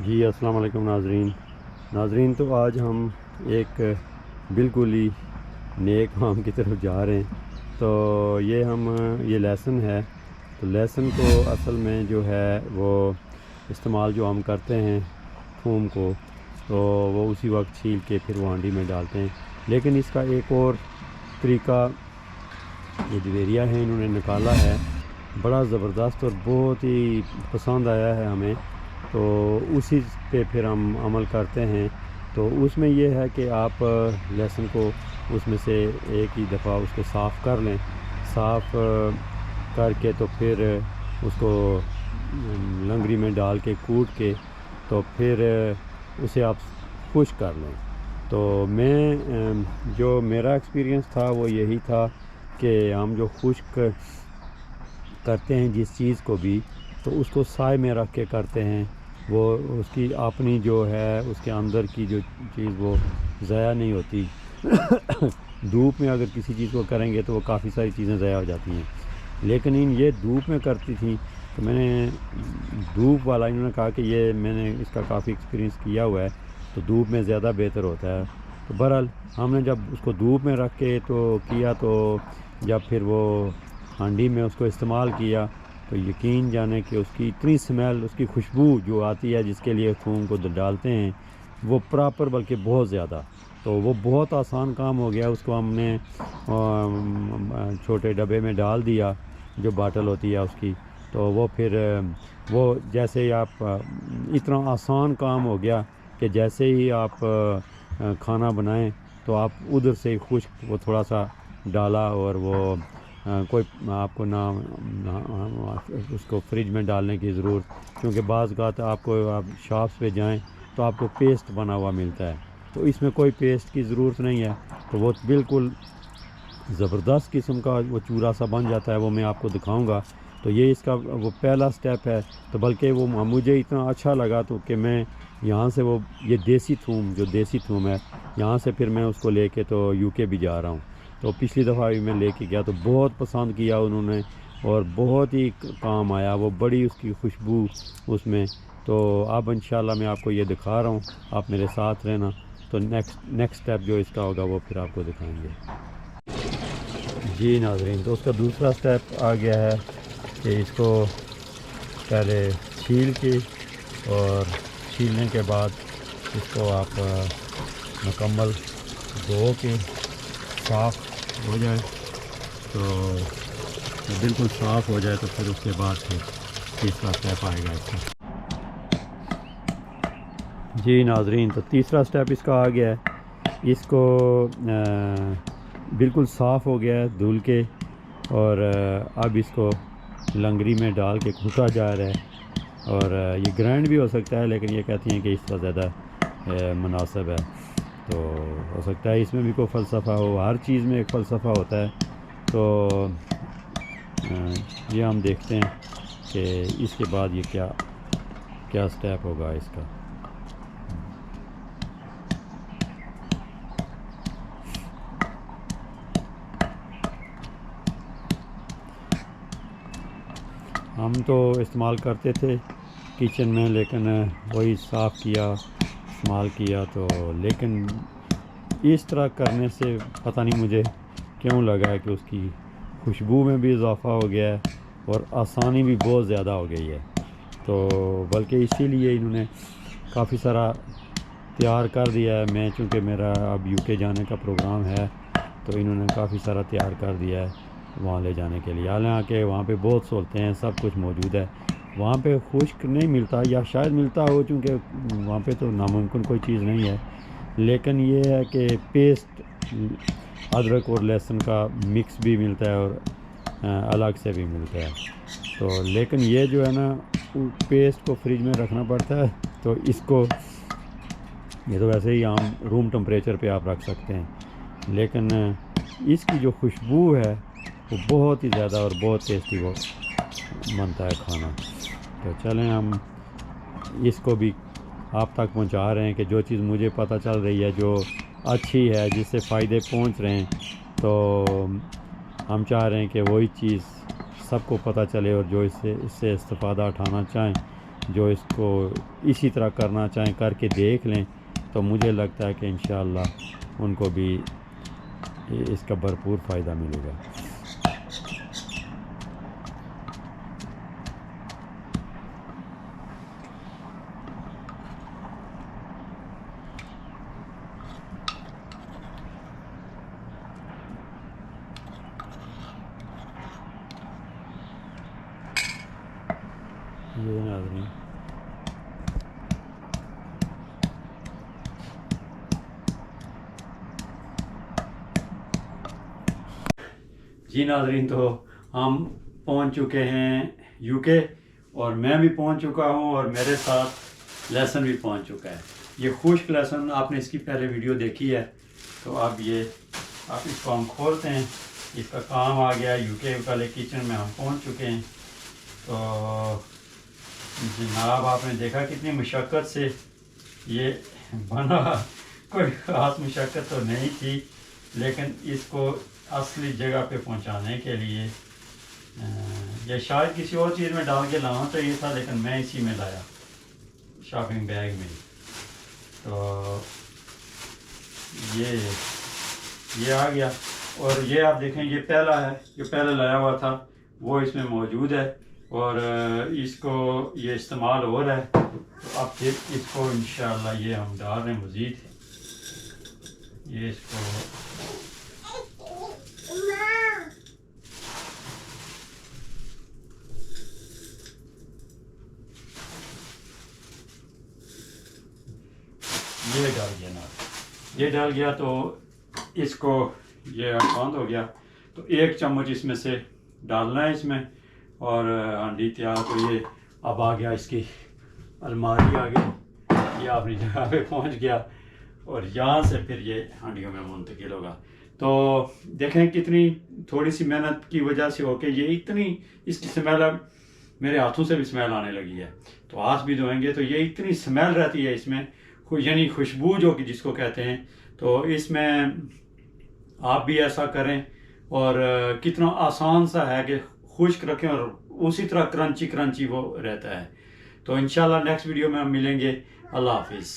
جی السلام علیکم ناظرین تو آج ہم ایک بالکل ہی نیک کام کی طرف جا رہے ہیں۔ تو یہ لیسن ہے، تو لیسن کو اصل میں جو ہے وہ استعمال جو ہم کرتے ہیں تھوم کو، تو وہ اسی وقت چھیل کے پھر وہ ہانڈی میں ڈالتے ہیں۔ لیکن اس کا ایک اور طریقہ یہ جویریہ ہے انہوں نے نکالا ہے، بڑا زبردست اور بہت ہی پسند آیا ہے ہمیں، تو اسی پہ پھر ہم عمل کرتے ہیں۔ تو اس میں یہ ہے کہ آپ لہسن کو اس میں سے ایک ہی دفعہ اس کو صاف کر لیں، صاف کر کے تو پھر اس کو لنگری میں ڈال کے کوٹ کے تو پھر اسے آپ خشک کر لیں۔ تو جو میرا ایکسپیرینس تھا وہ یہی تھا کہ ہم جو خشک کرتے ہیں جس چیز کو بھی، تو اس کو سائے میں رکھ کے کرتے ہیں، وہ اس کی اپنی جو ہے اس کے اندر کی جو چیز وہ ضائع نہیں ہوتی۔ دھوپ میں اگر کسی چیز کو کریں گے تو وہ کافی ساری چیزیں ضائع ہو جاتی ہیں، لیکن یہ دھوپ میں کرتی تھیں۔ تو میں نے دھوپ والا انہوں نے کہا کہ یہ میں نے اس کا کافی ایکسپیرینس کیا ہوا ہے، تو دھوپ میں زیادہ بہتر ہوتا ہے۔ تو بہرحال ہم نے جب اس کو دھوپ میں رکھ کے تو کیا، تو جب پھر وہ ہانڈی میں اس کو استعمال کیا تو یقین جانے کہ اس کی اتنی سمیل، اس کی خوشبو جو آتی ہے جس کے لیے تھوم کو ڈالتے ہیں، وہ پراپر بلکہ بہت زیادہ، تو وہ بہت آسان کام ہو گیا۔ اس کو ہم نے چھوٹے ڈبے میں ڈال دیا، جو باٹل ہوتی ہے اس کی، تو وہ پھر وہ جیسے ہی آپ اتنا آسان کام ہو گیا کہ جیسے ہی آپ کھانا بنائیں تو آپ ادھر سے خشک وہ تھوڑا سا ڈالا، اور وہ کوئی آپ کو نہ اس کو فریج میں ڈالنے کی ضرورت، کیونکہ بعض اوقات آپ شاپس پہ جائیں تو آپ کو پیسٹ بنا ہوا ملتا ہے، تو اس میں کوئی پیسٹ کی ضرورت نہیں ہے، تو وہ بالکل زبردست قسم کا وہ چورا سا بن جاتا ہے، وہ میں آپ کو دکھاؤں گا۔ تو یہ اس کا وہ پہلا سٹیپ ہے، تو بلکہ وہ مجھے اتنا اچھا لگا تو کہ میں یہاں سے یہ دیسی تھوم ہے، یہاں سے پھر میں اس کو لے کے تو یو کے بھی جا رہا ہوں۔ تو پچھلی دفعہ بھی میں لے کے گیا تو بہت پسند کیا انہوں نے، اور بہت ہی کام آیا، وہ بڑی اس کی خوشبو اس میں۔ تو اب انشاءاللہ میں آپ کو یہ دکھا رہا ہوں، آپ میرے ساتھ رہنا، تو نیکسٹ سٹیپ جو اس کا ہوگا وہ پھر آپ کو دکھائیں گے۔ جی ناظرین، تو اس کا دوسرا سٹیپ آ گیا ہے کہ اس کو پہلے چھیل کے، اور چھیلنے کے بعد اس کو آپ مکمل دھو کے صاف ہو جائے، تو بالکل صاف ہو جائے تو پھر اس کے بعد پھر تیسرا سٹیپ آئے گا اس کا۔ جی ناظرین، تو تیسرا سٹیپ اس کا آ گیا ہے، اس کو بالکل صاف ہو گیا ہے دھل کے، اور اب اس کو لنگری میں ڈال کے گھٹا جا رہا ہے، اور یہ گرائنڈ بھی ہو سکتا ہے، لیکن یہ کہتی ہیں کہ اس کا زیادہ مناسب ہے۔ تو ہو سکتا ہے اس میں بھی کوئی فلسفہ ہو، ہر چیز میں ایک فلسفہ ہوتا ہے۔ تو یہ ہم دیکھتے ہیں کہ اس کے بعد یہ کیا سٹیپ ہوگا اس کا۔ ہم تو استعمال کرتے تھے کچن میں، لیکن وہی صاف کیا، استعمال کیا، تو لیکن اس طرح کرنے سے پتہ نہیں مجھے کیوں لگا ہے کہ اس کی خوشبو میں بھی اضافہ ہو گیا ہے، اور آسانی بھی بہت زیادہ ہو گئی ہے۔ تو بلکہ اسی لیے انہوں نے کافی سارا تیار کر دیا ہے، میں چونکہ میرا اب یو کے جانے کا پروگرام ہے، تو انہوں نے کافی سارا تیار کر دیا ہے وہاں لے جانے کے لیے، حالانکہ وہاں پہ بہت سہولتیں ہیں، سب کچھ موجود ہے۔ وہاں پہ خشک نہیں ملتا، یا شاید ملتا ہو، چونکہ وہاں پہ تو ناممکن کوئی چیز نہیں ہے، لیکن یہ ہے کہ پیسٹ ادرک اور لہسن کا مکس بھی ملتا ہے، اور الگ سے بھی ملتا ہے۔ تو لیکن یہ جو ہے نا، پیسٹ کو فریج میں رکھنا پڑتا ہے، تو اس کو یہ تو ویسے ہی عام روم ٹمپریچر پہ آپ رکھ سکتے ہیں، لیکن اس کی جو خوشبو ہے وہ بہت ہی زیادہ اور بہت ٹیسٹی وہ بنتا ہے کھانا۔ تو چلیں ہم اس کو بھی آپ تک پہنچا رہے ہیں کہ جو چیز مجھے پتہ چل رہی ہے، جو اچھی ہے، جس سے فائدے پہنچ رہے ہیں، تو ہم چاہ رہے ہیں کہ وہی چیز سب کو پتہ چلے، اور جو اس سے استفادہ اٹھانا چاہیں جو اس کو اسی طرح کرنا چاہیں کر کے دیکھ لیں تو مجھے لگتا ہے کہ انشاءاللہ ان کو بھی اس کا بھرپور فائدہ ملے گا۔ یہ ناظرین جی ناظرین، تو ہم پہنچ چکے ہیں یو کے، اور میں بھی پہنچ چکا ہوں اور میرے ساتھ لہسن بھی پہنچ چکا ہے۔ یہ خشک لہسن آپ نے اس کی پہلے ویڈیو دیکھی ہے، تو اب اس کو ہم کھولتے ہیں۔ اس کا کام آ گیا، یو کے والے کچن میں ہم پہنچ چکے ہیں۔ تو جناب آپ نے دیکھا کتنی مشقت سے یہ بنا، کوئی خاص مشقت تو نہیں تھی، لیکن اس کو اصلی جگہ پہ پہنچانے کے لیے یہ شاید کسی اور چیز میں ڈال کے لانا چاہیے تھا، لیکن میں اسی میں لایا، شاپنگ بیگ میں۔ تو یہ آ گیا، اور یہ آپ دیکھیں یہ پہلا ہے، جو پہلے لایا ہوا تھا وہ اس میں موجود ہے، اور اس کو یہ استعمال ہو رہا ہے۔ تو اب پھر اس کو انشاءاللہ یہ ہم ڈال رہے ہیں مزید، یہ اس کو یہ ڈال گیا نا، یہ ڈال گیا تو اس کو یہ بند ہو گیا۔ تو 1 چمچ اس میں سے ڈالنا ہے اس میں، اور ہانڈی تیار۔ تو یہ اب آ گیا، اس کی الماری آ گئی، یہ اپنی جگہ پہ پہنچ گیا، اور یہاں سے پھر یہ ہانڈیوں میں منتقل ہوگا۔ تو دیکھیں کتنی تھوڑی سی محنت کی وجہ سے ہو کے یہ اتنی، اس کی سمیل اب میرے ہاتھوں سے بھی سمیل آنے لگی ہے، تو ہاتھ بھی دھوئیں گے تو یہ اتنی سمیل رہتی ہے اس میں، یعنی خوشبو جو کہ جس کو کہتے ہیں۔ تو اس میں آپ بھی ایسا کریں، اور کتنا آسان سا ہے کہ خشک رکھیں اور اسی طرح کرنچی وہ رہتا ہے۔ تو انشاءاللہ نیکسٹ ویڈیو میں ہم ملیں گے۔ اللہ حافظ۔